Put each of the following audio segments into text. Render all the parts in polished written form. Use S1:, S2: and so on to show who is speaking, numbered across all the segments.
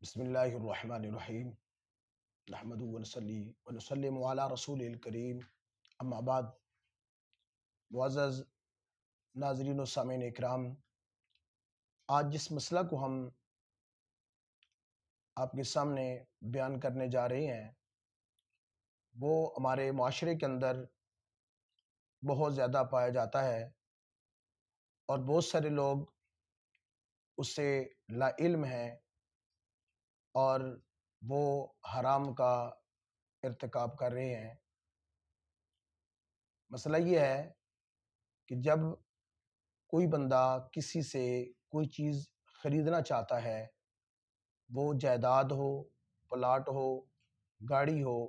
S1: بسم اللہ الرحمن الرحیم نحمد ونصلی ونسلم علی رسول الکریم اما بعد. معزز ناظرین و سامعین اکرام، آج جس مسئلہ کو ہم آپ کے سامنے بیان کرنے جا رہے ہیں وہ ہمارے معاشرے کے اندر بہت زیادہ پایا جاتا ہے اور بہت سارے لوگ اس سے لا علم ہیں اور وہ حرام کا ارتکاب کر رہے ہیں. مسئلہ یہ ہے کہ جب کوئی بندہ کسی سے کوئی چیز خریدنا چاہتا ہے، وہ جائیداد ہو، پلاٹ ہو، گاڑی ہو،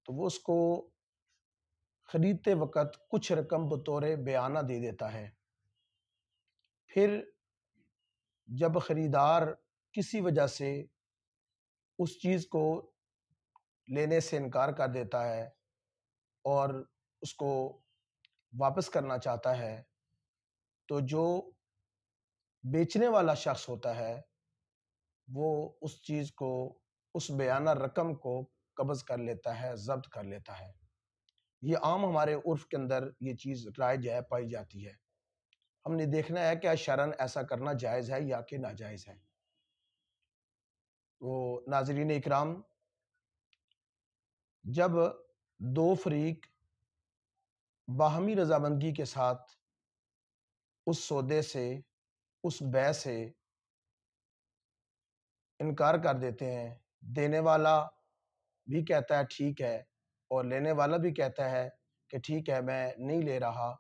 S1: تو وہ اس کو خریدتے وقت کچھ رقم بطور بیانہ دے دیتا ہے. پھر جب خریدار کسی وجہ سے اس چیز کو لینے سے انکار کر دیتا ہے اور اس کو واپس کرنا چاہتا ہے، تو جو بیچنے والا شخص ہوتا ہے وہ اس چیز کو، اس بیانہ رقم کو قبض کر لیتا ہے، ضبط کر لیتا ہے. یہ عام ہمارے عرف کے اندر یہ چیز رائج ہے، پائی جاتی ہے. ہم نے دیکھنا ہے کہ شرعاً ایسا کرنا جائز ہے یا کہ ناجائز ہے. تو ناظرین اکرام، جب دو فریق باہمی رضامندی کے ساتھ اس سودے سے، اس بیع سے انکار کر دیتے ہیں، دینے والا بھی کہتا ہے ٹھیک ہے اور لینے والا بھی کہتا ہے کہ ٹھیک ہے میں نہیں لے رہا،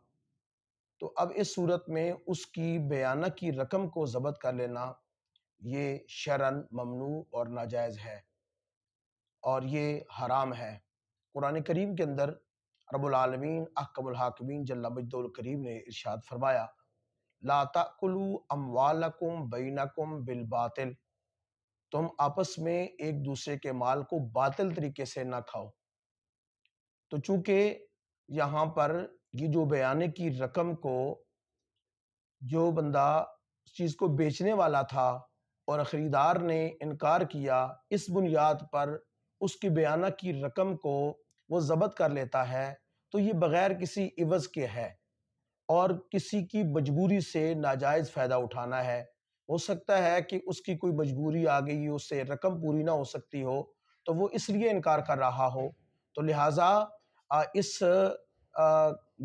S1: تو اب اس صورت میں اس کی بیانہ کی رقم کو ضبط کر لینا یہ شرعاً ممنوع اور ناجائز ہے اور یہ حرام ہے. قرآن کریم کے اندر رب العالمین احکم الحاکمین جل مجدہ الکریم نے ارشاد فرمایا: لا تأکلوا اموالکم بینکم بالباطل، تم آپس میں ایک دوسرے کے مال کو باطل طریقے سے نہ کھاؤ. تو چونکہ یہاں پر یہ جو بیانے کی رقم کو جو بندہ اس چیز کو بیچنے والا تھا اور خریدار نے انکار کیا، اس بنیاد پر اس کی بیانہ کی رقم کو وہ ضبط کر لیتا ہے، تو یہ بغیر کسی عوض کے ہے اور کسی کی مجبوری سے ناجائز فائدہ اٹھانا ہے. ہو سکتا ہے کہ اس کی کوئی مجبوری آ گئی، اس سے رقم پوری نہ ہو سکتی ہو تو وہ اس لیے انکار کر رہا ہو، تو لہٰذا اس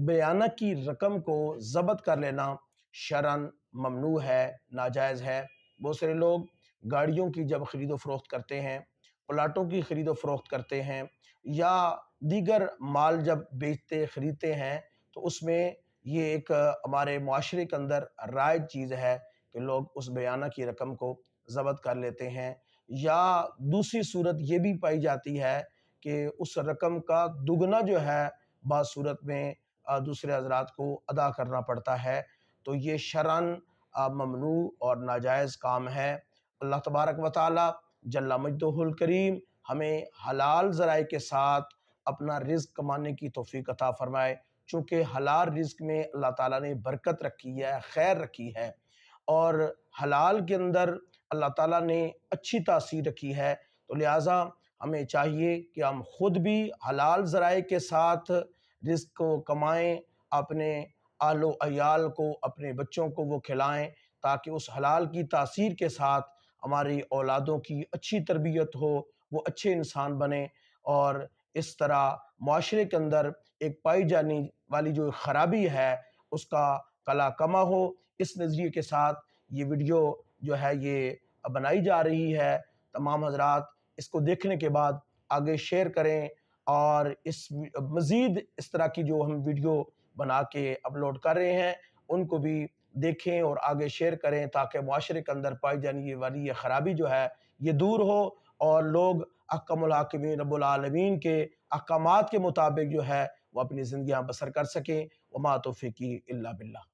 S1: بیانہ کی رقم کو ضبط کر لینا شرعاً ممنوع ہے، ناجائز ہے. بہت سارے لوگ گاڑیوں کی جب خرید و فروخت کرتے ہیں، پلاٹوں کی خرید و فروخت کرتے ہیں یا دیگر مال جب بیچتے خریدتے ہیں، تو اس میں یہ ایک ہمارے معاشرے کے اندر رائج چیز ہے کہ لوگ اس بیانہ کی رقم کو ضبط کر لیتے ہیں. یا دوسری صورت یہ بھی پائی جاتی ہے کہ اس رقم کا دگنا جو ہے بعض صورت میں دوسرے حضرات کو ادا کرنا پڑتا ہے. تو یہ شرعاً ممنوع اور ناجائز کام ہے. اللہ تبارک و تعالی جل مجدہ الکریم ہمیں حلال ذرائع کے ساتھ اپنا رزق کمانے کی توفیق عطا فرمائے، چونکہ حلال رزق میں اللہ تعالیٰ نے برکت رکھی ہے، خیر رکھی ہے، اور حلال کے اندر اللہ تعالیٰ نے اچھی تاثیر رکھی ہے. تو لہٰذا ہمیں چاہیے کہ ہم خود بھی حلال ذرائع کے ساتھ رزق کو کمائیں، اپنے اہل و عیال کو، اپنے بچوں کو وہ کھلائیں، تاکہ اس حلال کی تاثیر کے ساتھ ہماری اولادوں کی اچھی تربیت ہو، وہ اچھے انسان بنیں، اور اس طرح معاشرے کے اندر ایک پائی جانے والی جو خرابی ہے اس کا کلا کما ہو. اس نظریے کے ساتھ یہ ویڈیو جو ہے یہ بنائی جا رہی ہے. تمام حضرات اس کو دیکھنے کے بعد آگے شیئر کریں اور مزید اس طرح کی جو ہم ویڈیو بنا کے اپلوڈ کر رہے ہیں ان کو بھی دیکھیں اور آگے شیئر کریں، تاکہ معاشرے کے اندر پائی جانے والی یہ خرابی جو ہے یہ دور ہو اور لوگ احکم الحاکمین رب العالمین کے احکامات کے مطابق جو ہے وہ اپنی زندگیاں بسر کر سکیں. وما توفیقی الا باللہ.